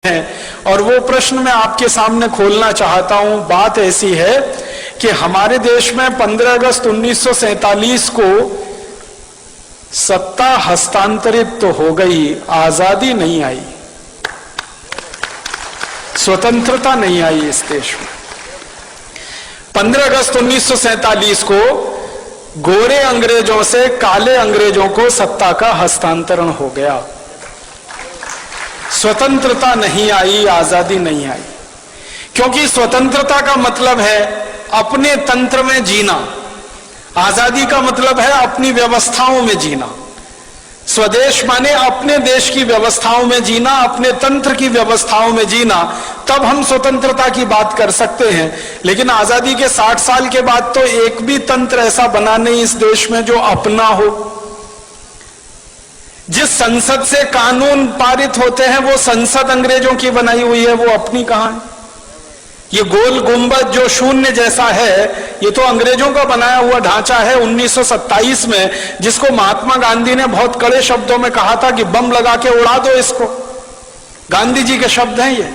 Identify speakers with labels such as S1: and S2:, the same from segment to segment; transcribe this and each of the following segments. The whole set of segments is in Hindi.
S1: हैं। और वो प्रश्न मैं आपके सामने खोलना चाहता हूं। बात ऐसी है कि हमारे देश में 15 अगस्त 1947 को सत्ता हस्तांतरित तो हो गई, आजादी नहीं आई, स्वतंत्रता नहीं आई इस देश में। 15 अगस्त 1947 को गोरे अंग्रेजों से काले अंग्रेजों को सत्ता का हस्तांतरण हो गया। स्वतंत्रता नहीं आई, आजादी नहीं आई, क्योंकि स्वतंत्रता का मतलब है अपने तंत्र में जीना, आजादी का मतलब है अपनी व्यवस्थाओं में जीना। स्वदेश माने अपने देश की व्यवस्थाओं में जीना, अपने तंत्र की व्यवस्थाओं में जीना, तब हम स्वतंत्रता की बात कर सकते हैं। लेकिन आजादी के 60 साल के बाद तो एक भी तंत्र ऐसा बना नहीं इस देश में जो अपना हो। जिस संसद से कानून पारित होते हैं वो संसद अंग्रेजों की बनाई हुई है, वो अपनी कहां है? ये गोल गुंबद जो शून्य जैसा है, ये तो अंग्रेजों का बनाया हुआ ढांचा है 1927 में, जिसको महात्मा गांधी ने बहुत कड़े शब्दों में कहा था कि बम लगा के उड़ा दो इसको। गांधी जी के शब्द हैं ये।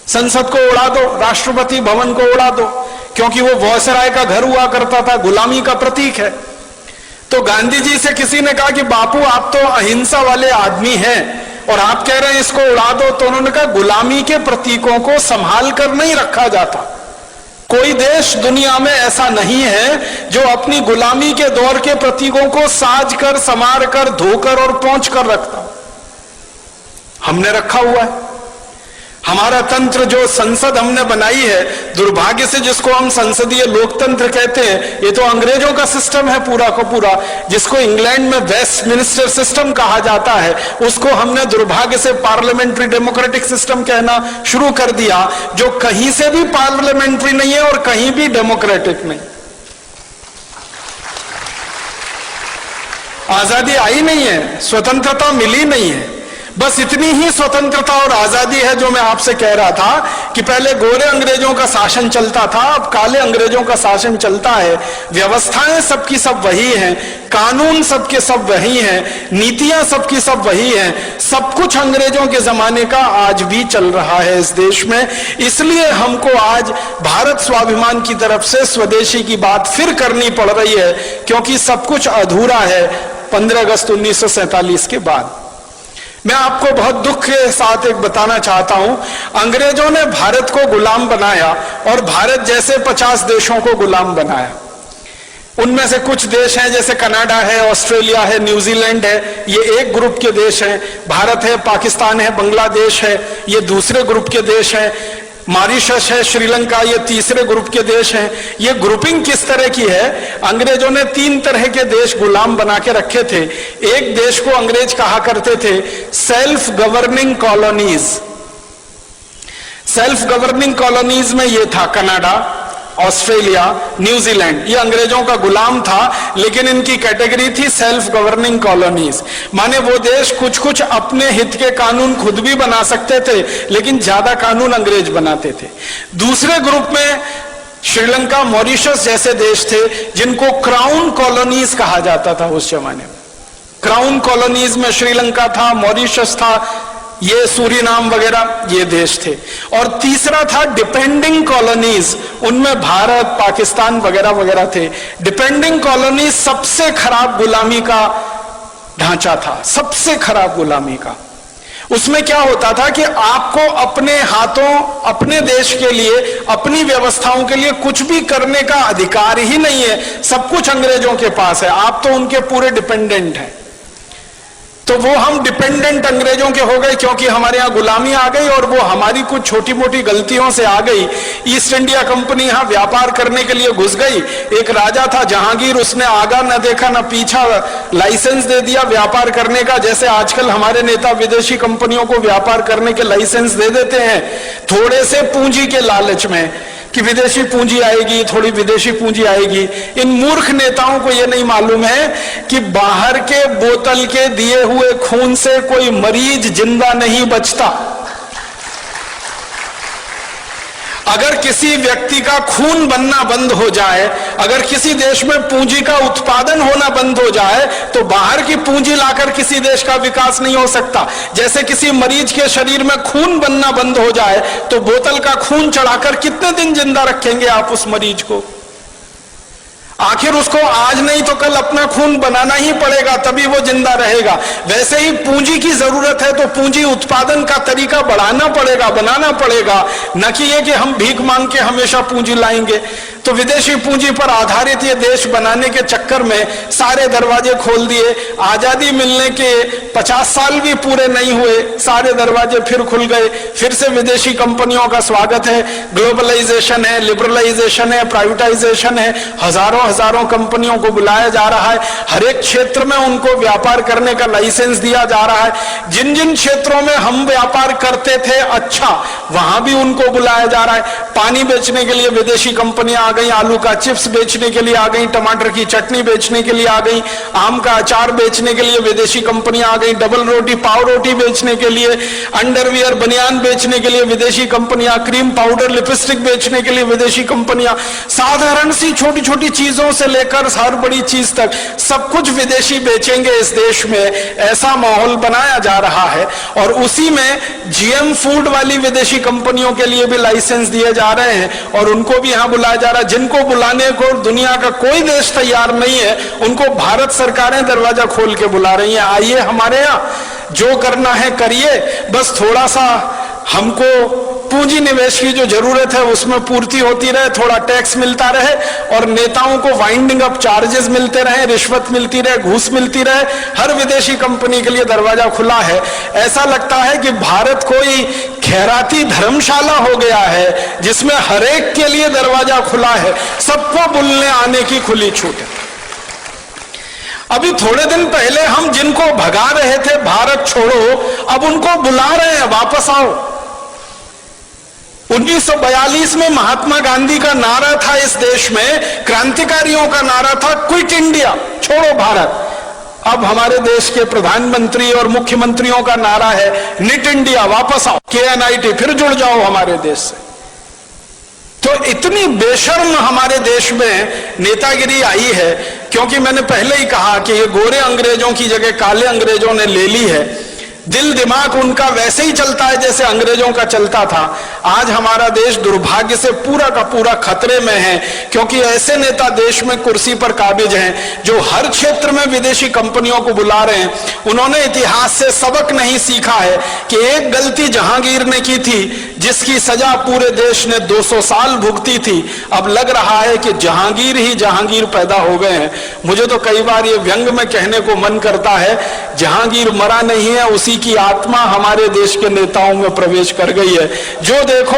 S1: संसद को उड़ा दो, राष्ट्रपति भवन को उड़ा दो, क्योंकि वो वॉयसराय का घर हुआ करता था, गुलामी का प्रतीक है। तो गांधी जी से किसी ने कहा कि बापू आप तो अहिंसा वाले आदमी हैं और आप कह रहे हैं इसको उड़ा दो, तो उन्होंने कहा गुलामी के प्रतीकों को संभाल कर नहीं रखा जाता। कोई देश दुनिया में ऐसा नहीं है जो अपनी गुलामी के दौर के प्रतीकों को साज कर, संवार कर, धोकर और पोंछ कर रखता। हमने रखा हुआ है। हमारा तंत्र जो संसद हमने बनाई है, दुर्भाग्य से जिसको हम संसदीय लोकतंत्र कहते हैं, ये तो अंग्रेजों का सिस्टम है पूरा का पूरा, जिसको इंग्लैंड में वेस्टमिनिस्टर सिस्टम कहा जाता है, उसको हमने दुर्भाग्य से पार्लियामेंट्री डेमोक्रेटिक सिस्टम कहना शुरू कर दिया, जो कहीं से भी पार्लियामेंट्री नहीं है और कहीं भी डेमोक्रेटिक नहीं। आजादी आई नहीं है, स्वतंत्रता मिली नहीं है। बस इतनी ही स्वतंत्रता और आजादी है जो मैं आपसे कह रहा था कि पहले गोरे अंग्रेजों का शासन चलता था, अब काले अंग्रेजों का शासन चलता है। व्यवस्थाएं सबकी सब वही हैं, कानून सबके सब वही हैं, नीतियां सबकी सब वही हैं। सब कुछ अंग्रेजों के जमाने का आज भी चल रहा है इस देश में। इसलिए हमको आज भारत स्वाभिमान की तरफ से स्वदेशी की बात फिर करनी पड़ रही है, क्योंकि सब कुछ अधूरा है 15 अगस्त 1947 के बाद। मैं आपको बहुत दुख के साथ एक बताना चाहता हूं, अंग्रेजों ने भारत को गुलाम बनाया और भारत जैसे 50 देशों को गुलाम बनाया। उनमें से कुछ देश हैं जैसे कनाडा है, ऑस्ट्रेलिया है, न्यूजीलैंड है, ये एक ग्रुप के देश हैं। भारत है, पाकिस्तान है, बांग्लादेश है, ये दूसरे ग्रुप के देश हैं। मॉरिशस है, श्रीलंका, ये तीसरे ग्रुप के देश हैं। ये ग्रुपिंग किस तरह की है? अंग्रेजों ने 3 तरह के देश गुलाम बना के रखे थे। एक देश को अंग्रेज कहा करते थे self governing colonies. Self governing colonies में ये था कनाडा, ऑस्ट्रेलिया, न्यूजीलैंड, ये अंग्रेजों का गुलाम था, लेकिन इनकी कैटेगरी थी सेल्फ गवर्निंग कॉलोनीज। माने वो देश कुछ कुछ अपने हित के कानून खुद भी बना सकते थे, लेकिन ज्यादा कानून अंग्रेज बनाते थे। दूसरे ग्रुप में श्रीलंका, मॉरिशस जैसे देश थे, जिनको क्राउन कॉलोनीज कहा जाता था उस जमाने में। क्राउन कॉलोनीज में श्रीलंका था, मॉरिशस था, ये सूरीनाम वगैरह ये देश थे। और तीसरा था डिपेंडिंग कॉलोनीज, उनमें भारत, पाकिस्तान वगैरह वगैरह थे। डिपेंडिंग कॉलोनीज सबसे खराब गुलामी का ढांचा था, सबसे खराब गुलामी का। उसमें क्या होता था कि आपको अपने हाथों, अपने देश के लिए, अपनी व्यवस्थाओं के लिए कुछ भी करने का अधिकार ही नहीं है। सब कुछ अंग्रेजों के पास है, आप तो उनके पूरे डिपेंडेंट हैं। तो वो हम डिपेंडेंट अंग्रेजों के हो गए, क्योंकि हमारे यहाँ गुलामी आ गई और वो हमारी कुछ छोटी मोटी गलतियों से आ गई। ईस्ट इंडिया कंपनी यहाँ व्यापार करने के लिए घुस गई। एक राजा था जहांगीर, उसने आगा न देखा न पीछा, लाइसेंस दे दिया व्यापार करने का। जैसे आजकल हमारे नेता विदेशी कंपनियों को व्यापार करने के लाइसेंस दे देते हैं, थोड़े से पूंजी के लालच में कि विदेशी पूंजी आएगी, थोड़ी विदेशी पूंजी आएगी। इन मूर्ख नेताओं को यह नहीं मालूम है कि बाहर के बोतल के दिए हुए खून से कोई मरीज जिंदा नहीं बचता। अगर किसी व्यक्ति का खून बनना बंद हो जाए, अगर किसी देश में पूंजी का उत्पादन होना बंद हो जाए, तो बाहर की पूंजी लाकर किसी देश का विकास नहीं हो सकता। जैसे किसी मरीज के शरीर में खून बनना बंद हो जाए, तो बोतल का खून चढ़ाकर कितने दिन जिंदा रखेंगे आप उस मरीज को? आखिर उसको आज नहीं तो कल अपना खून बनाना ही पड़ेगा, तभी वो जिंदा रहेगा। वैसे ही पूंजी की जरूरत है, तो पूंजी उत्पादन का तरीका बढ़ाना पड़ेगा, बनाना पड़ेगा, न कि ये कि हम भीख मांग के हमेशा पूंजी लाएंगे। तो विदेशी पूंजी पर आधारित ये देश बनाने के चक्कर में सारे दरवाजे खोल दिए। आजादी मिलने के 50 साल भी पूरे नहीं हुए, सारे दरवाजे फिर खुल गए। फिर से विदेशी कंपनियों का स्वागत है। ग्लोबलाइजेशन है, लिबरलाइजेशन है, प्राइवेटाइजेशन है, हजारों हजारों कंपनियों को बुलाया जा रहा है। हर एक क्षेत्र में उनको व्यापार करने का लाइसेंस दिया जा रहा है। जिन जिन क्षेत्रों में हम व्यापार करते थे अच्छा, वहां भी उनको बुलाया जा रहा है। पानी बेचने के लिए विदेशी कंपनियां आ गई, आलू का चिप्स बेचने के लिए आ गई, टमाटर की चटनी बेचने के लिए आ गई, आम का अचार बेचने के लिए विदेशी कंपनियां आ गई, डबल रोटी पाव रोटी बेचने के लिए, अंडरवियर बनियान बेचने के लिए विदेशी कंपनियां, क्रीम पाउडर लिपस्टिक बेचने के लिए विदेशी कंपनियां, साधारण सी छोटी छोटी चीजों से लेकर हर बड़ी चीज तक सब कुछ विदेशी बेचेंगे इस देश में, ऐसा माहौल बनाया जा रहा है। और उसी में जीएम फूड वाली विदेशी कंपनियों के लिए भी लाइसेंस दिए जा रहे हैं और उनको भी यहां बुलाया जा रहा है। जिनको बुलाने को दुनिया का कोई देश तैयार नहीं है, उनको भारत सरकारें दरवाजा खोल के बुला रही हैं, आइए हमारे यहां, जो करना है करिए, बस थोड़ा सा हमको पूंजी निवेश की जो जरूरत है उसमें पूर्ति होती रहे, थोड़ा टैक्स मिलता रहे और नेताओं को वाइंडिंग अप चार्जेस मिलते रहे, रिश्वत मिलती रहे, घूस मिलती रहे। हर विदेशी कंपनी के लिए दरवाजा खुला है। ऐसा लगता है कि भारत कोई खैराती धर्मशाला हो गया है जिसमें हर एक के लिए दरवाजा खुला है, सबको बुलने आने की खुली छूट है। अभी थोड़े दिन पहले हम जिनको भगा रहे थे भारत छोड़ो, अब उनको बुला रहे हैं वापस आओ। 1942 में महात्मा गांधी का नारा था इस देश में, क्रांतिकारियों का नारा था क्विट इंडिया, छोड़ो भारत। अब हमारे देश के प्रधानमंत्री और मुख्यमंत्रियों का नारा है निट इंडिया, वापस आओ, KNIT, फिर जुड़ जाओ हमारे देश से। तो इतनी बेशर्म हमारे देश में नेतागिरी आई है, क्योंकि मैंने पहले ही कहा कि ये गोरे अंग्रेजों की जगह काले अंग्रेजों ने ले ली है। दिल दिमाग उनका वैसे ही चलता है जैसे अंग्रेजों का चलता था। आज हमारा देश दुर्भाग्य से पूरा का पूरा खतरे में है, क्योंकि ऐसे नेता देश में कुर्सी पर काबिज हैं जो हर क्षेत्र में विदेशी कंपनियों को बुला रहे हैं। उन्होंने इतिहास से सबक नहीं सीखा है कि एक गलती जहांगीर ने की थी जिसकी सजा पूरे देश ने 200 साल भुगती थी। अब लग रहा है कि जहांगीर ही जहांगीर पैदा हो गए हैं। मुझे तो कई बार ये व्यंग में कहने को मन करता है, जहांगीर मरा नहीं है, उसी की आत्मा हमारे देश के नेताओं में प्रवेश कर गई है। जो देखो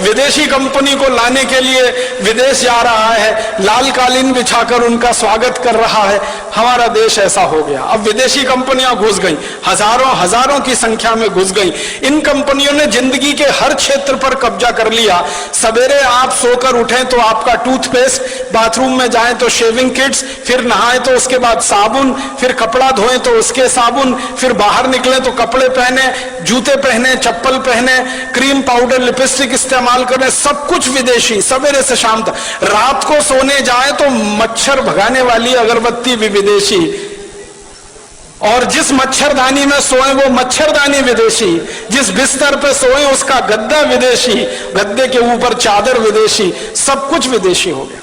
S1: विदेशी कंपनी को लाने के लिए विदेश जा रहा है, लाल कालीन बिछाकर उनका स्वागत कर रहा है। हमारा देश ऐसा हो गया। अब विदेशी कंपनियां घुस गई, हजारों हजारों की संख्या में घुस गई। इन कंपनियों ने जिंदगी के हर क्षेत्र पर कब्जा कर लिया। सवेरे आप सोकर उठें तो आपका टूथपेस्ट, बाथरूम में जाएं तो शेविंग किट्स, फिर नहाएं तो उसके बाद साबुन, फिर कपड़ा धोएं तो उसके साबुन, फिर बाहर निकले तो कपड़े पहने, जूते पहने, चप्पल पहने, क्रीम पाउडर लिपस्टिक इस्तेमाल करें, सब कुछ विदेशी। सवेरे से शाम तक, रात को सोने जाए तो मच्छर भगाने वाली अगरबत्ती भी विदेशी, और जिस मच्छरदानी में सोए वो मच्छरदानी विदेशी, जिस बिस्तर पे सोए उसका गद्दा विदेशी, गद्दे के ऊपर चादर विदेशी, सब कुछ विदेशी हो गया।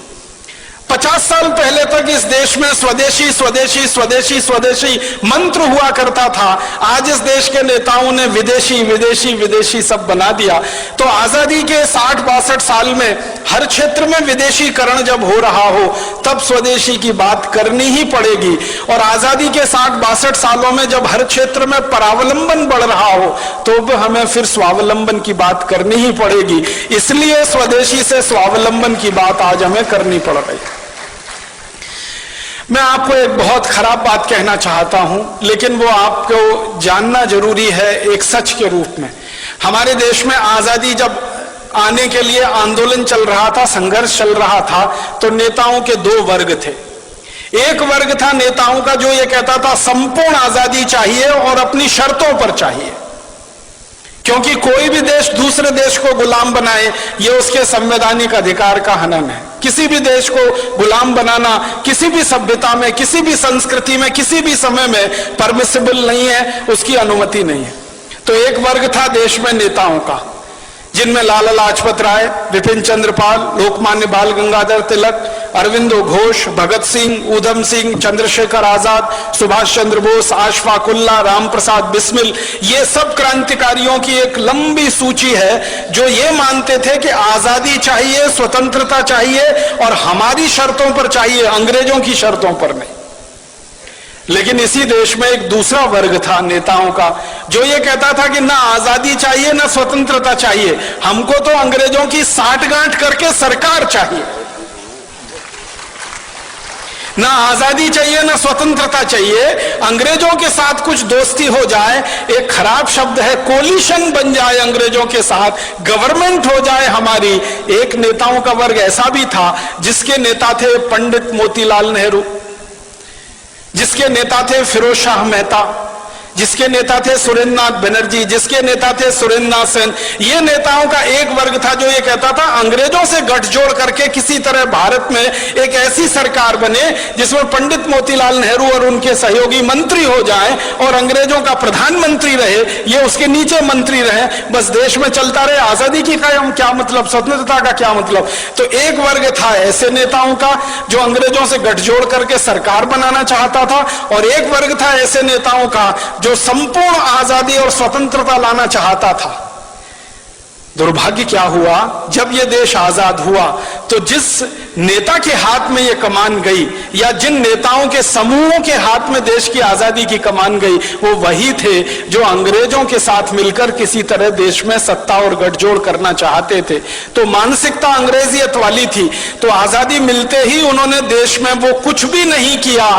S1: 50 साल पहले तक इस देश में स्वदेशी स्वदेशी स्वदेशी स्वदेशी मंत्र हुआ करता था। आज इस देश के नेताओं ने विदेशी विदेशी विदेशी सब बना दिया। तो आजादी के 60-62 साल में हर क्षेत्र में विदेशीकरण जब हो रहा हो, तब स्वदेशी की बात करनी ही पड़ेगी। और आजादी के 60-62 सालों में जब हर क्षेत्र में परावलंबन बढ़ रहा हो, तो हमें फिर स्वावलंबन की बात करनी ही पड़ेगी। इसलिए स्वदेशी से स्वावलंबन की बात आज हमें करनी पड़ रही है। मैं आपको एक बहुत खराब बात कहना चाहता हूं, लेकिन वो आपको जानना जरूरी है एक सच के रूप में। हमारे देश में आजादी जब आने के लिए आंदोलन चल रहा था, संघर्ष चल रहा था, तो नेताओं के 2 वर्ग थे। एक वर्ग था नेताओं का जो ये कहता था संपूर्ण आजादी चाहिए और अपनी शर्तों पर चाहिए, क्योंकि कोई भी देश दूसरे देश को गुलाम बनाए ये उसके संवैधानिक अधिकार का हनन है। किसी भी देश को गुलाम बनाना किसी भी सभ्यता में, किसी भी संस्कृति में, किसी भी समय में परमिसिबल नहीं है, उसकी अनुमति नहीं है। तो एक वर्ग था देश में नेताओं का, जिनमें लाला लाजपत राय, विपिन चंद्र पाल, लोकमान्य बाल गंगाधर तिलक, अरविंदो घोष, भगत सिंह, ऊधम सिंह, चंद्रशेखर आजाद, सुभाष चंद्र बोस, अशफाक उल्लाह, राम प्रसाद बिस्मिल, ये सब क्रांतिकारियों की एक लंबी सूची है जो ये मानते थे कि आजादी चाहिए, स्वतंत्रता चाहिए और हमारी शर्तों पर चाहिए, अंग्रेजों की शर्तों पर नहीं। लेकिन इसी देश में एक दूसरा वर्ग था नेताओं का जो ये कहता था कि ना आजादी चाहिए ना स्वतंत्रता चाहिए, हमको तो अंग्रेजों की साठगांठ करके सरकार चाहिए। ना आजादी चाहिए ना स्वतंत्रता चाहिए, अंग्रेजों के साथ कुछ दोस्ती हो जाए, एक खराब शब्द है, कोलिशन बन जाए अंग्रेजों के साथ, गवर्नमेंट हो जाए हमारी। एक नेताओं का वर्ग ऐसा भी था जिसके नेता थे पंडित मोतीलाल नेहरू, जिसके नेता थे फिरोज शाह मेहता, जिसके नेता थे सुरेंद्रनाथ बनर्जी, जिसके नेता थे सुरेंद्रनाथ सेन। ये नेताओं का एक वर्ग था जो ये कहता था अंग्रेजों से गठजोड़ करके किसी तरह भारत में एक ऐसी सरकार बने जिसमें पंडित मोतीलाल नेहरू और उनके सहयोगी मंत्री हो जाएं और अंग्रेजों का प्रधानमंत्री रहे, ये उसके नीचे मंत्री रहे, बस देश में चलता रहे। आजादी की क्या मतलब, स्वतंत्रता का क्या मतलब। तो एक वर्ग था ऐसे नेताओं का जो अंग्रेजों से गठजोड़ करके सरकार बनाना चाहता था, और एक वर्ग था ऐसे नेताओं का जो संपूर्ण आजादी और स्वतंत्रता लाना चाहता था। दुर्भाग्य क्या हुआ, जब यह देश आजाद हुआ तो जिस नेता के हाथ में यह कमान गई या जिन नेताओं के समूहों के हाथ में देश की आजादी की कमान गई, वो वही थे जो अंग्रेजों के साथ मिलकर किसी तरह देश में सत्ता और गठजोड़ करना चाहते थे। तो मानसिकता अंग्रेजियत वाली थी। तो आजादी मिलते ही उन्होंने देश में वो कुछ भी नहीं किया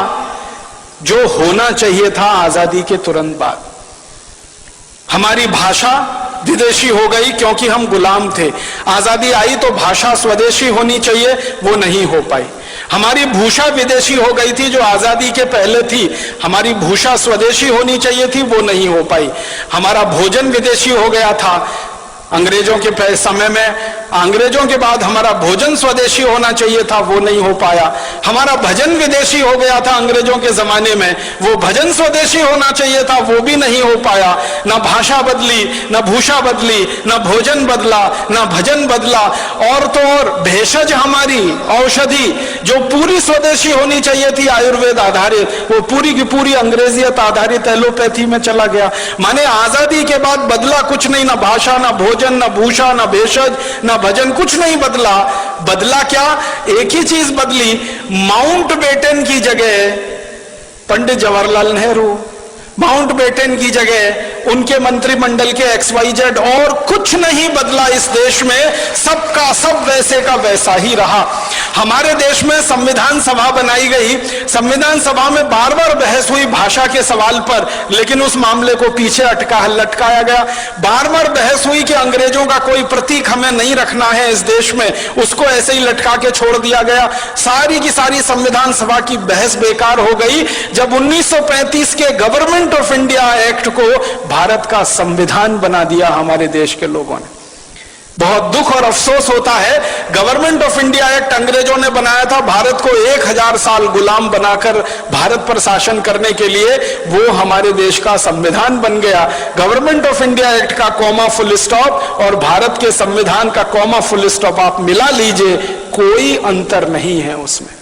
S1: जो होना चाहिए था आजादी के तुरंत बाद। हमारी भाषा विदेशी हो गई क्योंकि हम गुलाम थे। आजादी आई तो भाषा स्वदेशी होनी चाहिए, वो नहीं हो पाई। हमारी भूषा विदेशी हो गई थी जो आजादी के पहले थी, हमारी भूषा स्वदेशी होनी चाहिए थी, वो नहीं हो पाई। हमारा भोजन विदेशी हो गया था अंग्रेजों के समय में, अंग्रेजों के बाद हमारा भोजन स्वदेशी होना चाहिए था, वो नहीं हो पाया। हमारा भजन विदेशी हो गया था अंग्रेजों के जमाने में, वो भजन स्वदेशी होना चाहिए था, वो भी नहीं हो पाया। ना भाषा बदली, ना भूषा बदली, ना भोजन बदला, ना भजन बदला। और तो और भेषज हमारी औषधि जो पूरी स्वदेशी होनी चाहिए थी आयुर्वेद आधारित, वो पूरी की पूरी अंग्रेजियत आधारित एलोपैथी में चला गया। माने आजादी के बाद बदला कुछ नहीं, ना भाषा, ना भोजन, ना भूषा, ना भेषज, ना भजन, कुछ नहीं बदला। बदला क्या, एक ही चीज बदली, माउंटबेटन की जगह पंडित जवाहरलाल नेहरू, माउंटबेटन की जगह उनके मंत्रिमंडल के XYZ, और कुछ नहीं बदला इस देश में, सबका सब वैसे का वैसा ही रहा। हमारे देश में संविधान सभा बनाई गई, संविधान सभा में बार बार बहस हुई भाषा के सवाल पर, लेकिन उस मामले को पीछे लटकाया गया। बार बार बहस हुई कि अंग्रेजों का कोई प्रतीक हमें नहीं रखना है इस देश में, उसको ऐसे ही लटका के छोड़ दिया गया। सारी की सारी संविधान सभा की बहस बेकार हो गई जब 1935 के गवर्नमेंट ऑफ इंडिया एक्ट को भारत का संविधान बना दिया हमारे देश के लोगों ने। बहुत दुख और अफसोस होता है, गवर्नमेंट ऑफ इंडिया एक्ट अंग्रेजों ने बनाया था भारत को 1000 साल गुलाम बनाकर भारत पर शासन करने के लिए, वो हमारे देश का संविधान बन गया। गवर्नमेंट ऑफ इंडिया एक्ट का कॉमा फुल स्टॉप और भारत के संविधान का कॉमा फुल स्टॉप आप मिला लीजिए, कोई अंतर नहीं है उसमें।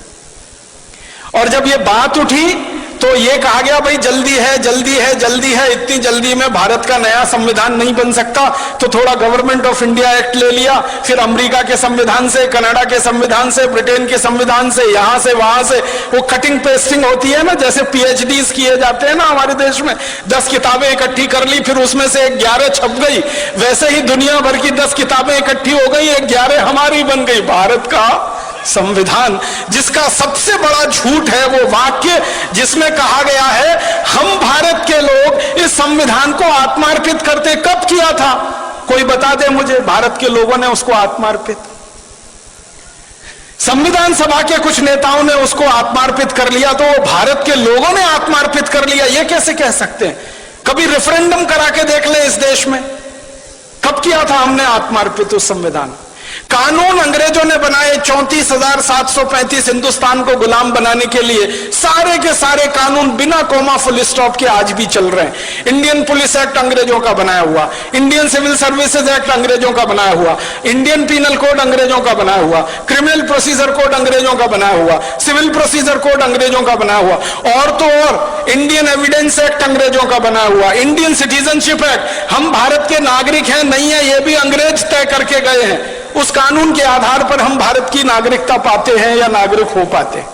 S1: और जब ये बात उठी तो ये कहा गया भाई जल्दी है, जल्दी है, जल्दी है, इतनी जल्दी में भारत का नया संविधान नहीं बन सकता, तो थोड़ा गवर्नमेंट ऑफ इंडिया एक्ट ले लिया, फिर अमेरिका के संविधान से, कनाडा के संविधान से, ब्रिटेन के संविधान से, यहां से वहां से वो कटिंग पेस्टिंग होती है ना, जैसे PhDs किए जाते हैं ना हमारे देश में। 10 किताबें इकट्ठी कर ली, फिर उसमें से 11 छप गई, वैसे ही दुनिया भर की 10 किताबें इकट्ठी हो गई, 11 हमारी बन गई। भारत का संविधान, जिसका सबसे बड़ा झूठ है वो वाक्य जिसमें कहा गया है हम भारत के लोग इस संविधान को आत्मार्पित करते। कब किया था कोई बता दे मुझे, भारत के लोगों ने उसको आत्मार्पित? संविधान सभा के कुछ नेताओं ने उसको आत्मार्पित कर लिया, तो वो भारत के लोगों ने आत्मार्पित कर लिया, ये कैसे कह सकते हैं? कभी रेफरेंडम करा के देख ले इस देश में, कब किया था हमने आत्मार्पित उस संविधान? कानून अंग्रेजों ने बनाए 34,735 हिंदुस्तान को गुलाम बनाने के लिए, सारे के सारे कानून बिना कोमा फुल स्टॉप के आज भी चल रहे हैं। इंडियन पुलिस एक्ट अंग्रेजों का बनाया हुआ, इंडियन सिविल सर्विसेज एक्ट अंग्रेजों का बनाया हुआ, इंडियन पीनल कोड अंग्रेजों का बनाया हुआ, क्रिमिनल प्रोसीजर कोड अंग्रेजों का बनाया हुआ, सिविल प्रोसीजर कोड अंग्रेजों का बनाया हुआ, और तो और इंडियन एविडेंस एक्ट अंग्रेजों का बनाया हुआ, इंडियन सिटीजनशिप एक्ट। हम भारत के नागरिक हैं नहीं है, ये भी अंग्रेज तय करके गए हैं। उस कानून के आधार पर हम भारत की नागरिकता पाते हैं या नागरिक हो पाते हैं।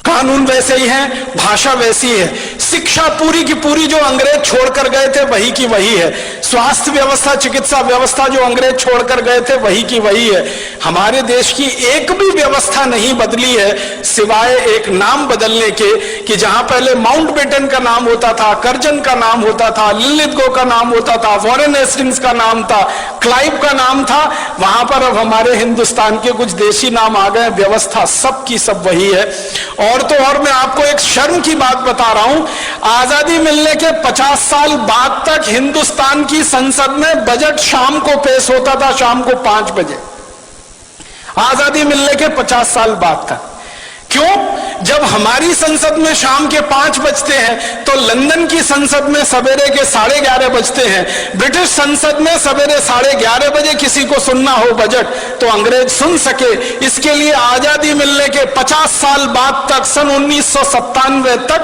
S1: कानून वैसे ही है, भाषा वैसी है, शिक्षा पूरी की पूरी जो अंग्रेज छोड़कर गए थे वही की वही है, स्वास्थ्य व्यवस्था, चिकित्सा व्यवस्था जो अंग्रेज छोड़कर गए थे वही की वही है। हमारे देश की एक भी व्यवस्था नहीं बदली है सिवाय एक नाम बदलने के, कि जहां पहले माउंटबेटन का नाम होता था, कर्जन का नाम होता था, लिलिथगो का नाम होता था, वॉरेन हेस्टिंग्स का नाम था, क्लाइव का नाम था, वहां पर अब हमारे हिंदुस्तान के कुछ देशी नाम आ गए। व्यवस्था सब की सब वही है। और तो और मैं आपको एक शर्म की बात बता रहा हूं, आजादी मिलने के 50 साल बाद तक हिंदुस्तान की संसद में बजट शाम को पेश होता था, शाम को 5 बजे। आजादी मिलने के 50 साल बाद तक। क्यों? जब हमारी संसद में शाम के 5 बजते हैं तो लंदन की संसद में सवेरे के 11:30 बजते हैं। ब्रिटिश संसद में सवेरे 11:30 बजे किसी को सुनना हो बजट तो अंग्रेज सुन सके, इसके लिए आजादी मिलने के 50 साल बाद तक, सन 1997 तक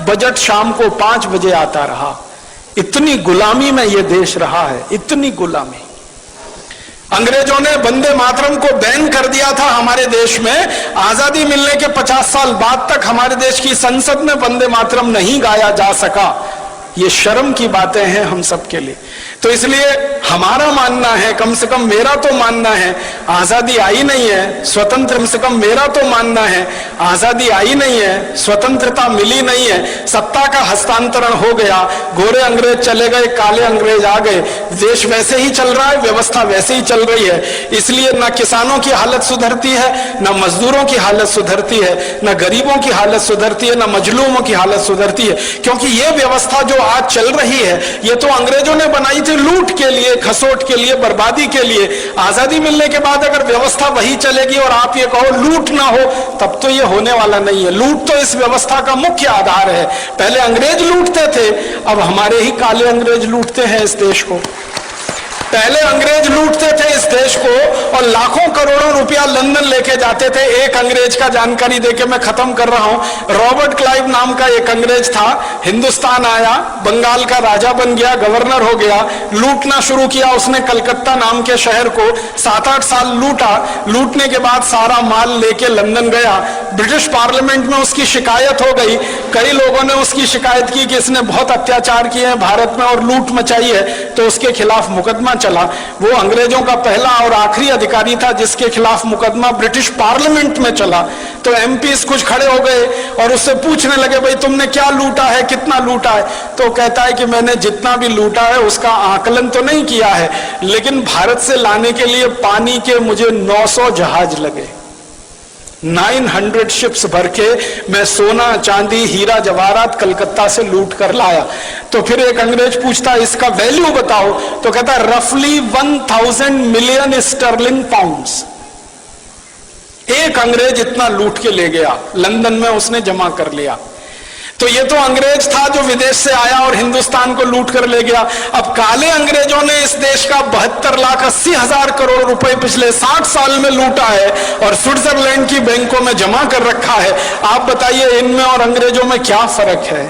S1: बजट शाम को 5 बजे आता रहा। इतनी गुलामी में यह देश रहा है, इतनी गुलामी। अंग्रेजों ने वंदे मातरम को बैन कर दिया था हमारे देश में। आजादी मिलने के 50 साल बाद तक हमारे देश की संसद में वंदे मातरम नहीं गाया जा सका। ये शर्म की बातें हैं हम सबके लिए। तो इसलिए हमारा मानना है, कम से कम मेरा तो मानना है, आजादी आई नहीं है, स्वतंत्र, कम से कम मेरा तो मानना है आजादी आई नहीं है, स्वतंत्रता मिली नहीं है, सत्ता का हस्तांतरण हो गया, गोरे अंग्रेज चले गए, काले अंग्रेज आ गए, देश वैसे ही चल रहा है, व्यवस्था वैसे ही चल रही है। इसलिए न किसानों की हालत सुधरती है, न मजदूरों की हालत सुधरती है, न गरीबों की हालत सुधरती है, न मजलूमों की हालत सुधरती है। क्योंकि ये व्यवस्था जो आज चल रही है ये तो अंग्रेजों ने बनाई थी लूट के लिए, खसोट के लिए, बर्बादी के लिए। आजादी मिलने के बाद अगर व्यवस्था वही चलेगी और आप ये कहो लूट ना हो, तब तो ये होने वाला नहीं है। लूट तो इस व्यवस्था का मुख्य आधार है। पहले अंग्रेज लूटते थे, अब हमारे ही काले अंग्रेज लूटते हैं इस देश को। पहले अंग्रेज लूटते थे इस देश को और लाखों करोड़ों रुपया लंदन लेके जाते थे। एक अंग्रेज का जानकारी देके मैं खत्म कर रहा हूं। रॉबर्ट क्लाइव नाम का एक अंग्रेज था, हिंदुस्तान आया, बंगाल का राजा बन गया, गवर्नर हो गया, लूटना शुरू किया उसने। कलकत्ता नाम के शहर को 7-8 साल लूटा। लूटने के बाद सारा माल लेके लंदन गया। ब्रिटिश पार्लियामेंट में उसकी शिकायत हो गई। कई लोगों ने उसकी शिकायत की कि इसने बहुत अत्याचार किए हैं भारत में और लूट मचाई है, तो उसके खिलाफ मुकदमा चला। वो अंग्रेजों का पहला और आखिरी अधिकारी था जिसके खिलाफ मुकदमा ब्रिटिश पार्लियामेंट में चला। तो एमपीज कुछ खड़े हो गए और उससे पूछने लगे, भाई तुमने क्या लूटा है, कितना लूटा है? तो कहता है कि मैंने जितना भी लूटा है उसका आकलन तो नहीं किया है, लेकिन भारत से लाने के लिए पानी के मुझे 900 जहाज लगे, 900 शिप्स भर के मैं सोना, चांदी, हीरा जवाहरात कलकत्ता से लूट कर लाया। तो फिर एक अंग्रेज पूछता इसका वैल्यू बताओ, तो कहता रफली 1000 मिलियन स्टर्लिंग पाउंड्स। एक अंग्रेज इतना लूट के ले गया, लंदन में उसने जमा कर लिया। तो ये तो अंग्रेज था जो विदेश से आया और हिंदुस्तान को लूट कर ले गया। अब काले अंग्रेजों ने इस देश का 72,80,000 करोड़ रुपए पिछले 60 साल में लूटा है और स्विट्जरलैंड की बैंकों में जमा कर रखा है। आप बताइए इनमें और अंग्रेजों में क्या फर्क है?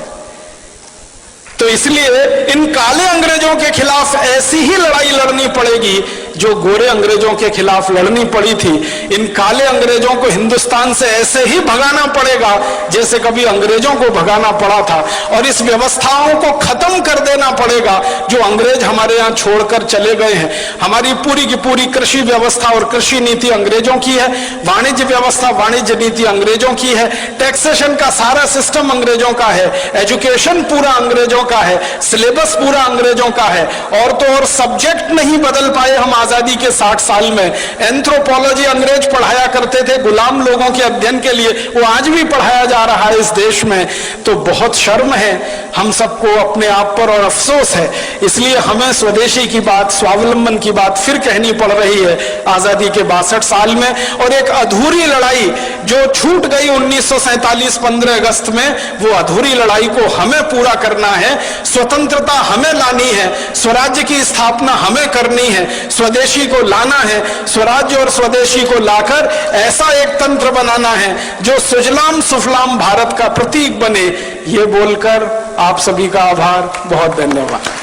S1: तो इसलिए इन काले अंग्रेजों के खिलाफ ऐसी ही लड़ाई लड़नी पड़ेगी जो गोरे अंग्रेजों के खिलाफ लड़नी पड़ी थी। इन काले अंग्रेजों को हिंदुस्तान से ऐसे ही भगाना पड़ेगा जैसे कभी अंग्रेजों को भगाना पड़ा था, और इस व्यवस्थाओं को खत्म कर देना पड़ेगा जो अंग्रेज हमारे यहाँ छोड़कर चले गए हैं। हमारी पूरी की पूरी कृषि व्यवस्था और कृषि नीति अंग्रेजों की है, वाणिज्य व्यवस्था, वाणिज्य नीति अंग्रेजों की है, टैक्सेशन का सारा सिस्टम अंग्रेजों का है, एजुकेशन पूरा अंग्रेजों का है, सिलेबस पूरा अंग्रेजों का है। और तो और सब्जेक्ट नहीं बदल पाए हम आजादी के 60 साल में। एंथ्रोपोलॉजी अंग्रेज पढ़ाया करते थे गुलाम लोगों के अध्ययन के लिए, वो आज भी पढ़ाया जा रहा है इस देश में। तो बहुत शर्म है हम सबको अपने आप पर और अफसोस है, इसलिए हमें स्वदेशी की बात, स्वावलंबन की बात फिर कहनी पड़ रही है आजादी के 62 साल में। और एक अधूरी लड़ाई जो छूट गई 1947 15 अगस्त में, वो अधूरी लड़ाई को हमें पूरा करना है। स्वतंत्रता हमें लानी है, स्वराज्य की स्थापना हमें करनी है, स्वदेशी को लाना है, स्वराज्य और स्वदेशी को लाकर ऐसा एक तंत्र बनाना है जो सुजलाम सुफलाम भारत का प्रतीक बने। ये बोलकर आप सभी का आभार, बहुत धन्यवाद।